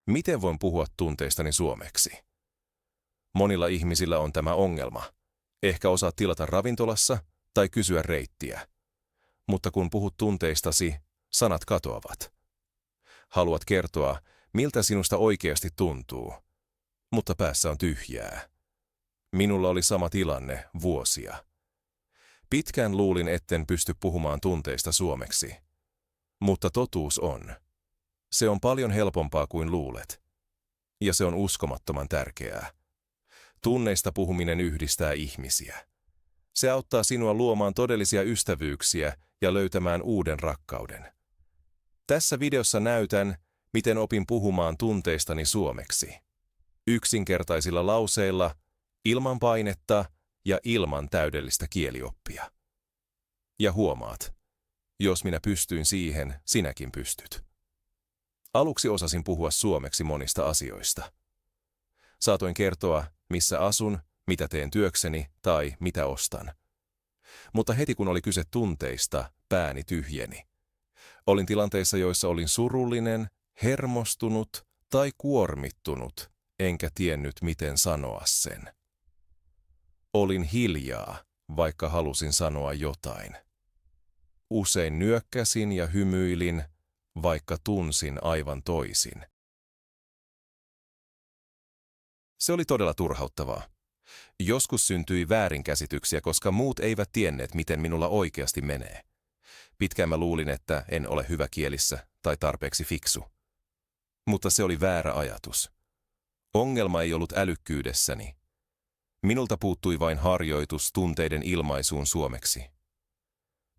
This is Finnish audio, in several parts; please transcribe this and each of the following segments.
Miten voin puhua tunteistani suomeksi? Monilla ihmisillä on tämä ongelma. Ehkä osaat tilata ravintolassa tai kysyä reittiä. Mutta kun puhut tunteistasi, sanat katoavat. Haluat kertoa, miltä sinusta oikeasti tuntuu, mutta päässä on tyhjää. Minulla oli sama tilanne vuosia. Pitkään luulin, etten pysty puhumaan tunteista suomeksi. Mutta totuus on. Se on paljon helpompaa kuin luulet. Ja se on uskomattoman tärkeää. Tunneista puhuminen yhdistää ihmisiä. Se auttaa sinua luomaan todellisia ystävyyksiä ja löytämään uuden rakkauden. Tässä videossa näytän, miten opin puhumaan tunteistani suomeksi. Yksinkertaisilla lauseilla, ilman painetta ja ilman täydellistä kielioppia. Ja huomaat, jos minä pystyin siihen, sinäkin pystyt. Aluksi osasin puhua suomeksi monista asioista. Saatoin kertoa, missä asun, mitä teen työkseni tai mitä ostan. Mutta heti kun oli kyse tunteista, pääni tyhjeni. Olin tilanteissa, joissa olin surullinen, hermostunut tai kuormittunut, enkä tiennyt, miten sanoa sen. Olin hiljaa, vaikka halusin sanoa jotain. Usein nyökkäsin ja hymyilin, vaikka tunsin aivan toisin. Se oli todella turhauttavaa. Joskus syntyi väärinkäsityksiä, koska muut eivät tienneet, miten minulla oikeasti menee. Pitkään mä luulin, että en ole hyvä kielissä tai tarpeeksi fiksu. Mutta se oli väärä ajatus. Ongelma ei ollut älykkyydessäni. Minulta puuttui vain harjoitus tunteiden ilmaisuun suomeksi.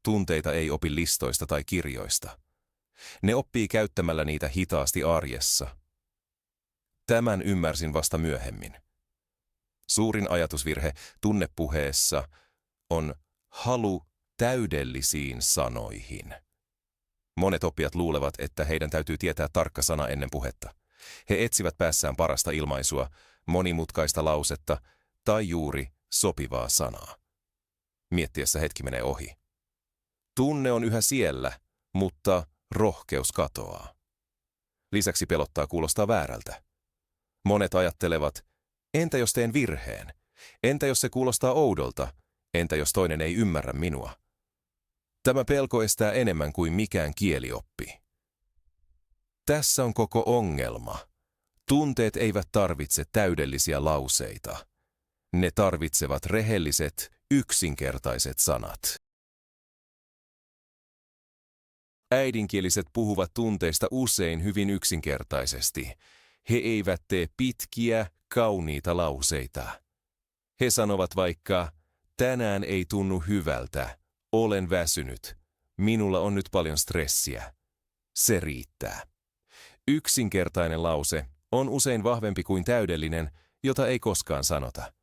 Tunteita ei opi listoista tai kirjoista. Ne oppii käyttämällä niitä hitaasti arjessa. Tämän ymmärsin vasta myöhemmin. Suurin ajatusvirhe tunnepuheessa on halu täydellisiin sanoihin. Monet oppijat luulevat, että heidän täytyy tietää tarkka sana ennen puhetta. He etsivät päässään parasta ilmaisua, monimutkaista lausetta tai juuri sopivaa sanaa. Miettiessä hetki menee ohi. Tunne on yhä siellä, mutta rohkeus katoaa. Lisäksi pelottaa kuulostaa väärältä. Monet ajattelevat, entä jos teen virheen? Entä jos se kuulostaa oudolta? Entä jos toinen ei ymmärrä minua? Tämä pelko estää enemmän kuin mikään kielioppi. Tässä on koko ongelma. Tunteet eivät tarvitse täydellisiä lauseita. Ne tarvitsevat rehelliset, yksinkertaiset sanat. Äidinkieliset puhuvat tunteista usein hyvin yksinkertaisesti. He eivät tee pitkiä, kauniita lauseita. He sanovat vaikka, tänään ei tunnu hyvältä, olen väsynyt, minulla on nyt paljon stressiä. Se riittää. Yksinkertainen lause on usein vahvempi kuin täydellinen, jota ei koskaan sanota.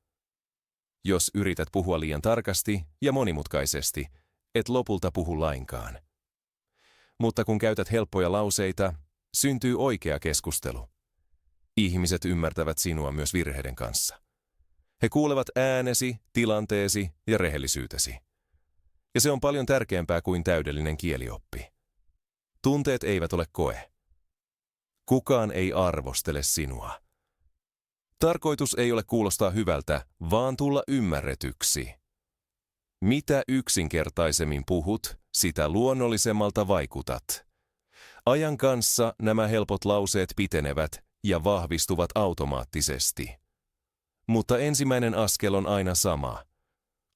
Jos yrität puhua liian tarkasti ja monimutkaisesti, et lopulta puhu lainkaan. Mutta kun käytät helppoja lauseita, syntyy oikea keskustelu. Ihmiset ymmärtävät sinua myös virheiden kanssa. He kuulevat äänesi, tilanteesi ja rehellisyytesi. Ja se on paljon tärkeämpää kuin täydellinen kielioppi. Tunteet eivät ole koe. Kukaan ei arvostele sinua. Tarkoitus ei ole kuulostaa hyvältä, vaan tulla ymmärretyksi. Mitä yksinkertaisemmin puhut, sitä luonnollisemmalta vaikutat. Ajan kanssa nämä helpot lauseet pitenevät ja vahvistuvat automaattisesti. Mutta ensimmäinen askel on aina sama.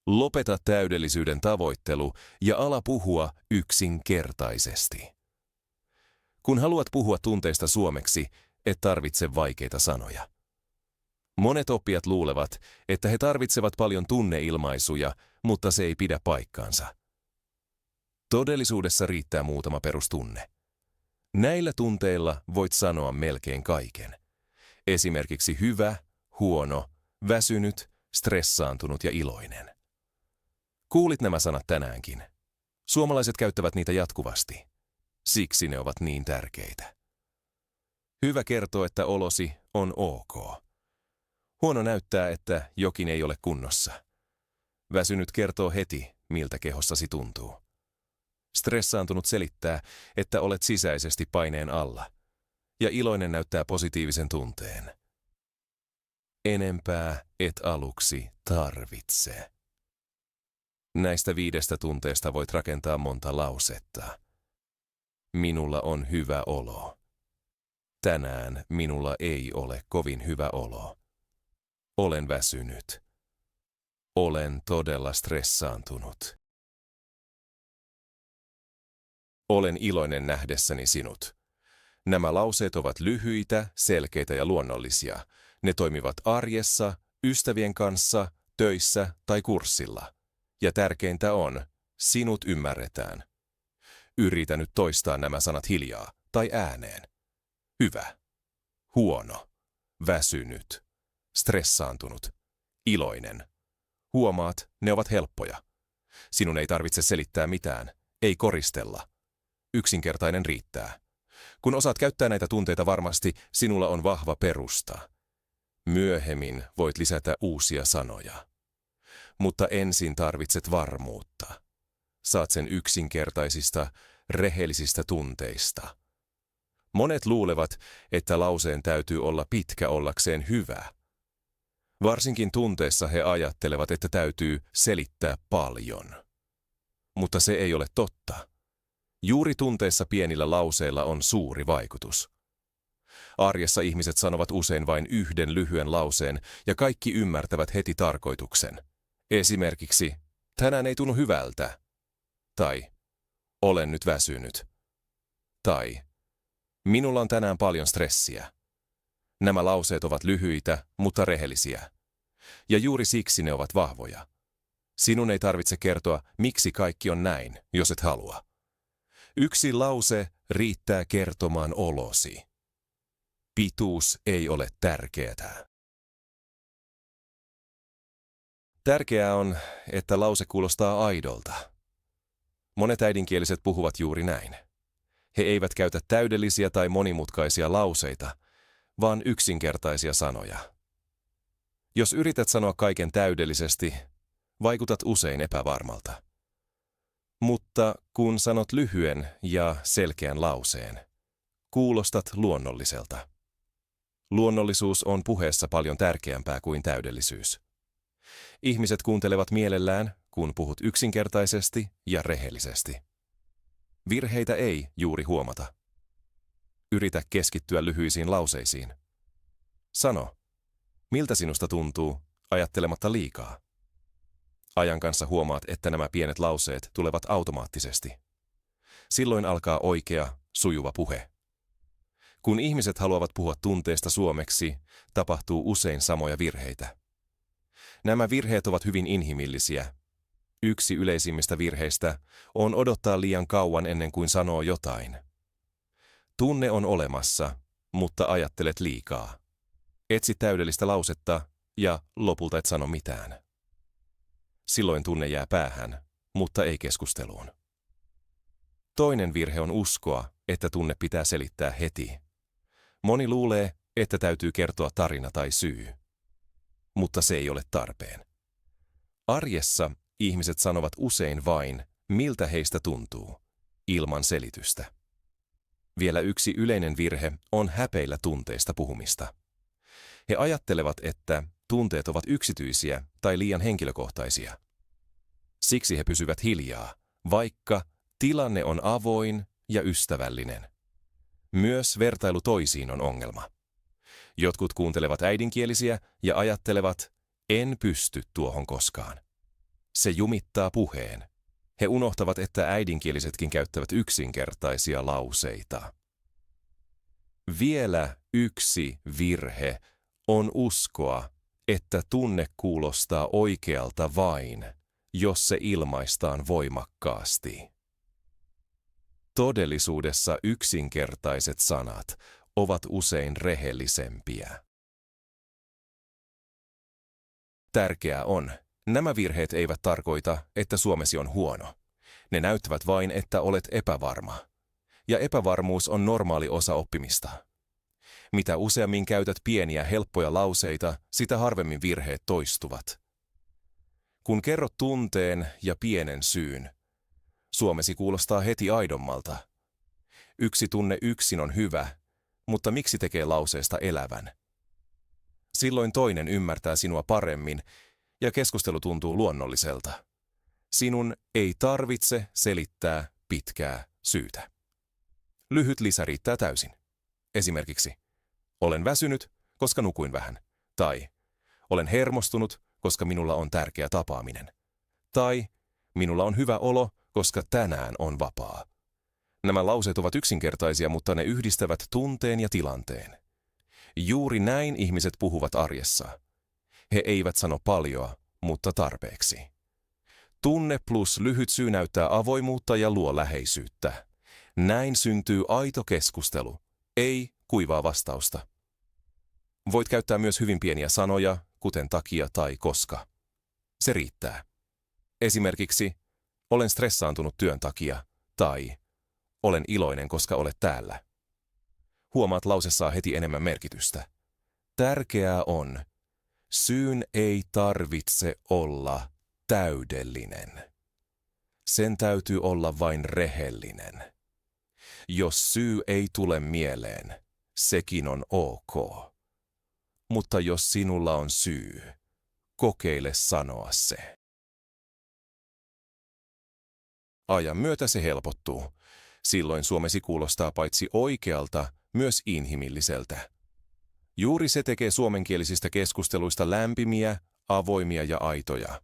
Lopeta täydellisyyden tavoittelu ja ala puhua yksinkertaisesti. Kun haluat puhua tunteista suomeksi, et tarvitse vaikeita sanoja. Monet oppijat luulevat, että he tarvitsevat paljon tunneilmaisuja, mutta se ei pidä paikkaansa. Todellisuudessa riittää muutama perustunne. Näillä tunteilla voit sanoa melkein kaiken. Esimerkiksi hyvä, huono, väsynyt, stressaantunut ja iloinen. Kuulit nämä sanat tänäänkin. Suomalaiset käyttävät niitä jatkuvasti. Siksi ne ovat niin tärkeitä. Hyvä kertoo, että olosi on ok. Huono näyttää, että jokin ei ole kunnossa. Väsynyt kertoo heti, miltä kehossasi tuntuu. Stressaantunut selittää, että olet sisäisesti paineen alla. ja iloinen näyttää positiivisen tunteen. Enempää et aluksi tarvitse. Näistä 5 tunteesta voit rakentaa monta lausetta. Minulla on hyvä olo. Tänään minulla ei ole kovin hyvä olo. Olen väsynyt. Olen todella stressaantunut. Olen iloinen nähdessäni sinut. Nämä lauseet ovat lyhyitä, selkeitä ja luonnollisia. Ne toimivat arjessa, ystävien kanssa, töissä tai kurssilla. Ja tärkeintä on, sinut ymmärretään. Yritä nyt toistaa nämä sanat hiljaa tai ääneen. Hyvä, huono, väsynyt, stressaantunut, iloinen. Huomaat, ne ovat helppoja. Sinun ei tarvitse selittää mitään, ei koristella. Yksinkertainen riittää. Kun osaat käyttää näitä tunteita varmasti, sinulla on vahva perusta. Myöhemmin voit lisätä uusia sanoja. Mutta ensin tarvitset varmuutta. Saat sen yksinkertaisista, rehellisistä tunteista. Monet luulevat, että lauseen täytyy olla pitkä ollakseen hyvä. Varsinkin tunteessa he ajattelevat, että täytyy selittää paljon. Mutta se ei ole totta. Juuri tunteessa pienillä lauseilla on suuri vaikutus. Arjessa ihmiset sanovat usein vain yhden lyhyen lauseen ja kaikki ymmärtävät heti tarkoituksen. Esimerkiksi, tänään ei tunnu hyvältä. Tai, olen nyt väsynyt. Tai, minulla on tänään paljon stressiä. Nämä lauseet ovat lyhyitä, mutta rehellisiä. Ja juuri siksi ne ovat vahvoja. Sinun ei tarvitse kertoa, miksi kaikki on näin, jos et halua. Yksi lause riittää kertomaan olosi. Pituus ei ole tärkeää. Tärkeää on, että lause kuulostaa aidolta. Monet äidinkieliset puhuvat juuri näin. He eivät käytä täydellisiä tai monimutkaisia lauseita, vaan yksinkertaisia sanoja. Jos yrität sanoa kaiken täydellisesti, vaikutat usein epävarmalta. Mutta kun sanot lyhyen ja selkeän lauseen, kuulostat luonnolliselta. Luonnollisuus on puheessa paljon tärkeämpää kuin täydellisyys. Ihmiset kuuntelevat mielellään, kun puhut yksinkertaisesti ja rehellisesti. Virheitä ei juuri huomata. Yritä keskittyä lyhyisiin lauseisiin. Sano, miltä sinusta tuntuu, ajattelematta liikaa. Ajan kanssa huomaat, että nämä pienet lauseet tulevat automaattisesti. Silloin alkaa oikea, sujuva puhe. Kun ihmiset haluavat puhua tunteesta suomeksi, tapahtuu usein samoja virheitä. Nämä virheet ovat hyvin inhimillisiä. Yksi yleisimmistä virheistä on odottaa liian kauan ennen kuin sanoo jotain. Tunne on olemassa, mutta ajattelet liikaa. Etsi täydellistä lausetta ja lopulta et sano mitään. Silloin tunne jää päähän, mutta ei keskusteluun. Toinen virhe on uskoa, että tunne pitää selittää heti. Moni luulee, että täytyy kertoa tarina tai syy. Mutta se ei ole tarpeen. Arjessa ihmiset sanovat usein vain, miltä heistä tuntuu, ilman selitystä. Vielä yksi yleinen virhe on häpeillä tunteista puhumista. He ajattelevat, että tunteet ovat yksityisiä tai liian henkilökohtaisia. Siksi he pysyvät hiljaa, vaikka tilanne on avoin ja ystävällinen. Myös vertailu toisiin on ongelma. Jotkut kuuntelevat äidinkielisiä ja ajattelevat, en pysty tuohon koskaan. Se jumittaa puheen. He unohtavat, että äidinkielisetkin käyttävät yksinkertaisia lauseita. Vielä yksi virhe on uskoa, että tunne kuulostaa oikealta vain, jos se ilmaistaan voimakkaasti. Todellisuudessa yksinkertaiset sanat ovat usein rehellisempiä. Tärkeää on, nämä virheet eivät tarkoita, että suomesi on huono. Ne näyttävät vain, että olet epävarma. Ja epävarmuus on normaali osa oppimista. Mitä useammin käytät pieniä helppoja lauseita, sitä harvemmin virheet toistuvat. Kun kerrot tunteen ja pienen syyn, suomesi kuulostaa heti aidommalta. Yksi tunne yksin on hyvä, mutta miksi tekee lauseesta elävän? Silloin toinen ymmärtää sinua paremmin ja keskustelu tuntuu luonnolliselta. Sinun ei tarvitse selittää pitkää syytä. Lyhyt lisä riittää täysin. Esimerkiksi, olen väsynyt, koska nukuin vähän. Tai, olen hermostunut, koska minulla on tärkeä tapaaminen. Tai, minulla on hyvä olo, koska tänään on vapaa. Nämä lauseet ovat yksinkertaisia, mutta ne yhdistävät tunteen ja tilanteen. Juuri näin ihmiset puhuvat arjessa. He eivät sano paljoa, mutta tarpeeksi. Tunne plus lyhyt syy näyttää avoimuutta ja luo läheisyyttä. Näin syntyy aito keskustelu, ei kuivaa vastausta. Voit käyttää myös hyvin pieniä sanoja, kuten takia tai koska. Se riittää. Esimerkiksi, olen stressaantunut työn takia, tai olen iloinen, koska olet täällä. Huomaat, lause saa heti enemmän merkitystä. Tärkeää on, syyn ei tarvitse olla täydellinen. Sen täytyy olla vain rehellinen. Jos syy ei tule mieleen, sekin on ok. Mutta jos sinulla on syy, kokeile sanoa se. Ajan myötä se helpottuu. Silloin suomesi kuulostaa paitsi oikealta, myös inhimilliseltä. Juuri se tekee suomenkielisistä keskusteluista lämpimiä, avoimia ja aitoja.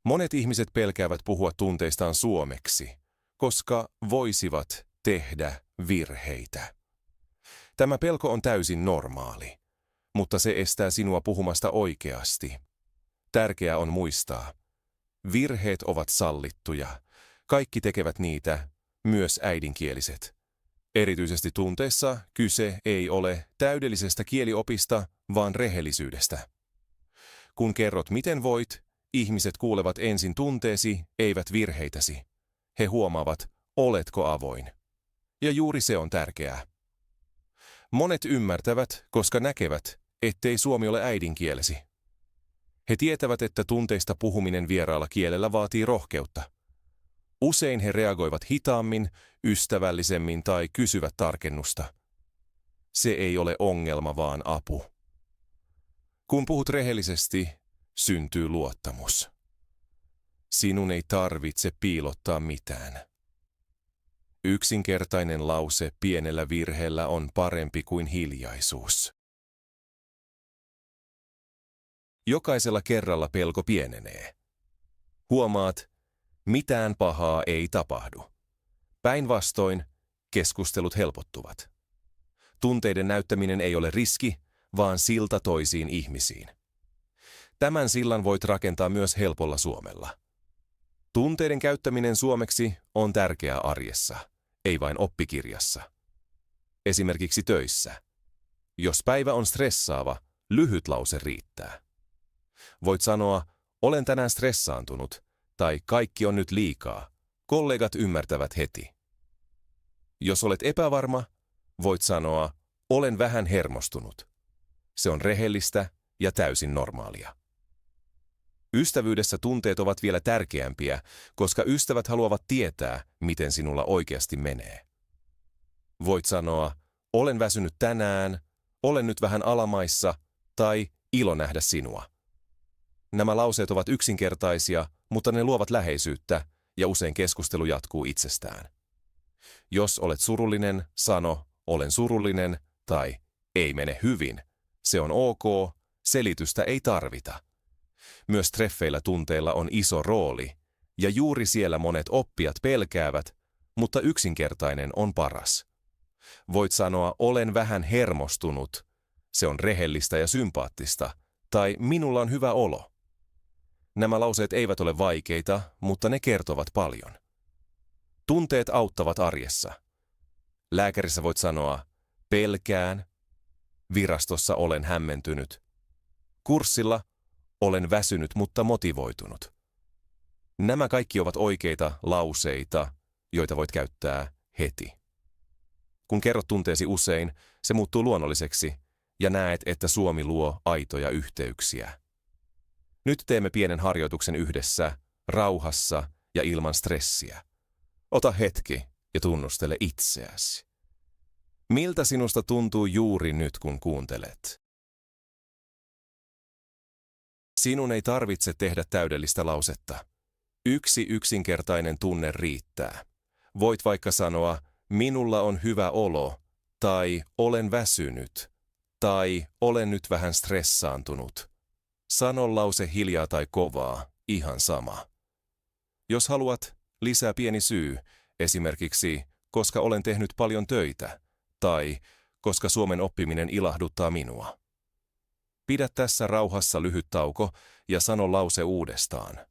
Monet ihmiset pelkäävät puhua tunteistaan suomeksi, koska voisivat tehdä virheitä. Tämä pelko on täysin normaali, mutta se estää sinua puhumasta oikeasti. Tärkeää on muistaa, virheet ovat sallittuja. Kaikki tekevät niitä, myös äidinkieliset. Erityisesti tunteissa kyse ei ole täydellisestä kieliopista, vaan rehellisyydestä. Kun kerrot miten voit, ihmiset kuulevat ensin tunteesi, eivät virheitäsi. He huomaavat, oletko avoin. Ja juuri se on tärkeää. Monet ymmärtävät, koska näkevät, ettei suomi ole äidinkielesi. He tietävät, että tunteista puhuminen vieraalla kielellä vaatii rohkeutta. Usein he reagoivat hitaammin, ystävällisemmin tai kysyvät tarkennusta. Se ei ole ongelma, vaan apu. Kun puhut rehellisesti, syntyy luottamus. Sinun ei tarvitse piilottaa mitään. Yksinkertainen lause pienellä virheellä on parempi kuin hiljaisuus. Jokaisella kerralla pelko pienenee. Huomaat, mitään pahaa ei tapahdu. Päinvastoin, keskustelut helpottuvat. Tunteiden näyttäminen ei ole riski, vaan silta toisiin ihmisiin. Tämän sillan voit rakentaa myös helpolla suomella. Tunteiden käyttäminen suomeksi on tärkeää arjessa, ei vain oppikirjassa. Esimerkiksi töissä. Jos päivä on stressaava, lyhyt lause riittää. Voit sanoa, olen tänään stressaantunut, tai kaikki on nyt liikaa. Kollegat ymmärtävät heti. Jos olet epävarma, voit sanoa, olen vähän hermostunut. Se on rehellistä ja täysin normaalia. Ystävyydessä tunteet ovat vielä tärkeämpiä, koska ystävät haluavat tietää, miten sinulla oikeasti menee. Voit sanoa, olen väsynyt tänään, olen nyt vähän alamaissa tai ilo nähdä sinua. Nämä lauseet ovat yksinkertaisia, mutta ne luovat läheisyyttä ja usein keskustelu jatkuu itsestään. Jos olet surullinen, sano, olen surullinen tai ei mene hyvin. Se on ok, selitystä ei tarvita. Myös treffeillä tunteilla on iso rooli, ja juuri siellä monet oppijat pelkäävät, mutta yksinkertainen on paras. Voit sanoa, olen vähän hermostunut. Se on rehellistä ja sympaattista, tai minulla on hyvä olo. Nämä lauseet eivät ole vaikeita, mutta ne kertovat paljon. Tunteet auttavat arjessa. Lääkärissä voit sanoa, pelkään. Virastossa olen hämmentynyt. Kurssilla olen väsynyt, mutta motivoitunut. Nämä kaikki ovat oikeita lauseita, joita voit käyttää heti. Kun kerrot tunteesi usein, se muuttuu luonnolliseksi ja näet, että suomi luo aitoja yhteyksiä. Nyt teemme pienen harjoituksen yhdessä, rauhassa ja ilman stressiä. Ota hetki ja tunnustele itseäsi. Miltä sinusta tuntuu juuri nyt, kun kuuntelet? Sinun ei tarvitse tehdä täydellistä lausetta. Yksi yksinkertainen tunne riittää. Voit vaikka sanoa, minulla on hyvä olo, tai olen väsynyt, tai olen nyt vähän stressaantunut. Sano lause hiljaa tai kovaa, ihan sama. Jos haluat, lisää pieni syy, esimerkiksi koska olen tehnyt paljon töitä, tai koska suomen oppiminen ilahduttaa minua. Pidä tässä rauhassa lyhyt tauko ja sano lause uudestaan.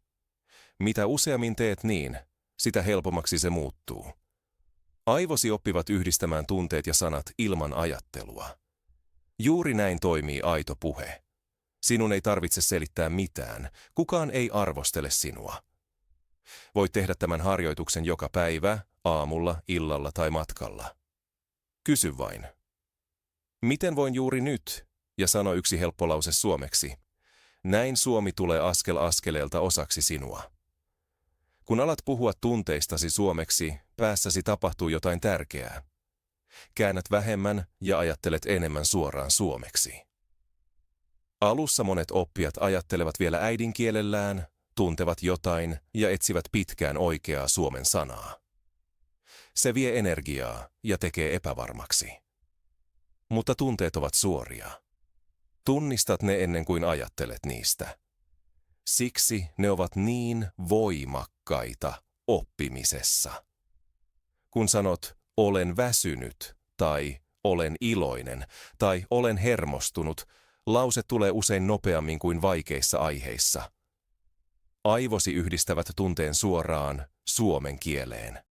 Mitä useammin teet niin, sitä helpommaksi se muuttuu. Aivosi oppivat yhdistämään tunteet ja sanat ilman ajattelua. Juuri näin toimii aito puhe. Sinun ei tarvitse selittää mitään, kukaan ei arvostele sinua. Voit tehdä tämän harjoituksen joka päivä, aamulla, illalla tai matkalla. Kysy vain. Miten voin juuri nyt? Ja sano yksi helppo lause suomeksi. Näin suomi tulee askel askeleelta osaksi sinua. Kun alat puhua tunteistasi suomeksi, päässäsi tapahtuu jotain tärkeää. Käännät vähemmän ja ajattelet enemmän suoraan suomeksi. Alussa monet oppijat ajattelevat vielä äidinkielellään, tuntevat jotain ja etsivät pitkään oikeaa suomen sanaa. Se vie energiaa ja tekee epävarmaksi. Mutta tunteet ovat suoria. Tunnistat ne ennen kuin ajattelet niistä. Siksi ne ovat niin voimakkaita oppimisessa. Kun sanot, olen väsynyt, tai olen iloinen, tai olen hermostunut, lause tulee usein nopeammin kuin vaikeissa aiheissa. Aivosi yhdistävät tunteen suoraan suomen kieleen.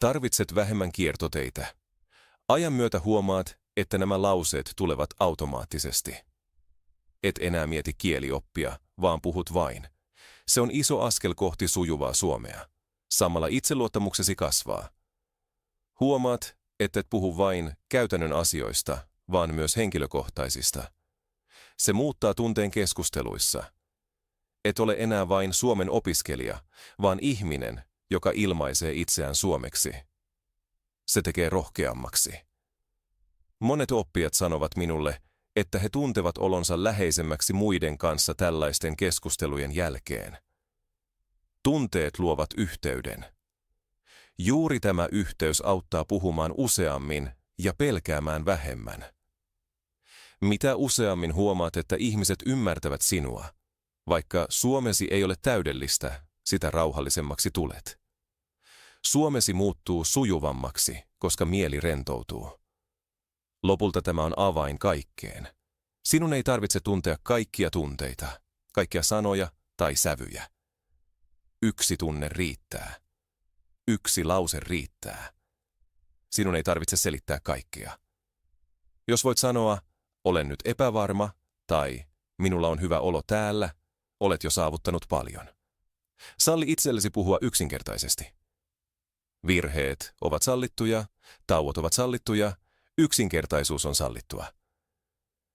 Tarvitset vähemmän kiertoteitä. Ajan myötä huomaat, että nämä lauseet tulevat automaattisesti. Et enää mieti kielioppia, vaan puhut vain. Se on iso askel kohti sujuvaa suomea. Samalla itseluottamuksesi kasvaa. Huomaat, että et puhu vain käytännön asioista, vaan myös henkilökohtaisista. Se muuttaa tunteen keskusteluissa. Et ole enää vain suomen opiskelija, vaan ihminen, joka ilmaisee itseään suomeksi. Se tekee rohkeammaksi. Monet oppijat sanovat minulle, että he tuntevat olonsa läheisemmäksi muiden kanssa tällaisten keskustelujen jälkeen. Tunteet luovat yhteyden. Juuri tämä yhteys auttaa puhumaan useammin ja pelkäämään vähemmän. Mitä useammin huomaat, että ihmiset ymmärtävät sinua, vaikka suomesi ei ole täydellistä, sitä rauhallisemmaksi tulet. Suomesi muuttuu sujuvammaksi, koska mieli rentoutuu. Lopulta tämä on avain kaikkeen. Sinun ei tarvitse tuntea kaikkia tunteita, kaikkia sanoja tai sävyjä. Yksi tunne riittää. Yksi lause riittää. Sinun ei tarvitse selittää kaikkea. Jos voit sanoa, olen nyt epävarma, tai minulla on hyvä olo täällä, olet jo saavuttanut paljon. Salli itsellesi puhua yksinkertaisesti. Virheet ovat sallittuja, tauot ovat sallittuja, yksinkertaisuus on sallittua.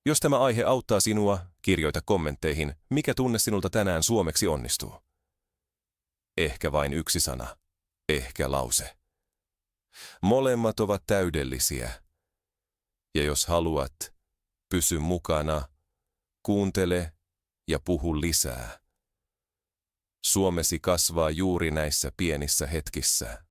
Jos tämä aihe auttaa sinua, kirjoita kommentteihin, mikä tunne sinulta tänään suomeksi onnistuu. Ehkä vain yksi sana, ehkä lause. Molemmat ovat täydellisiä. Ja jos haluat, pysy mukana, kuuntele ja puhu lisää. Suomesi kasvaa juuri näissä pienissä hetkissä.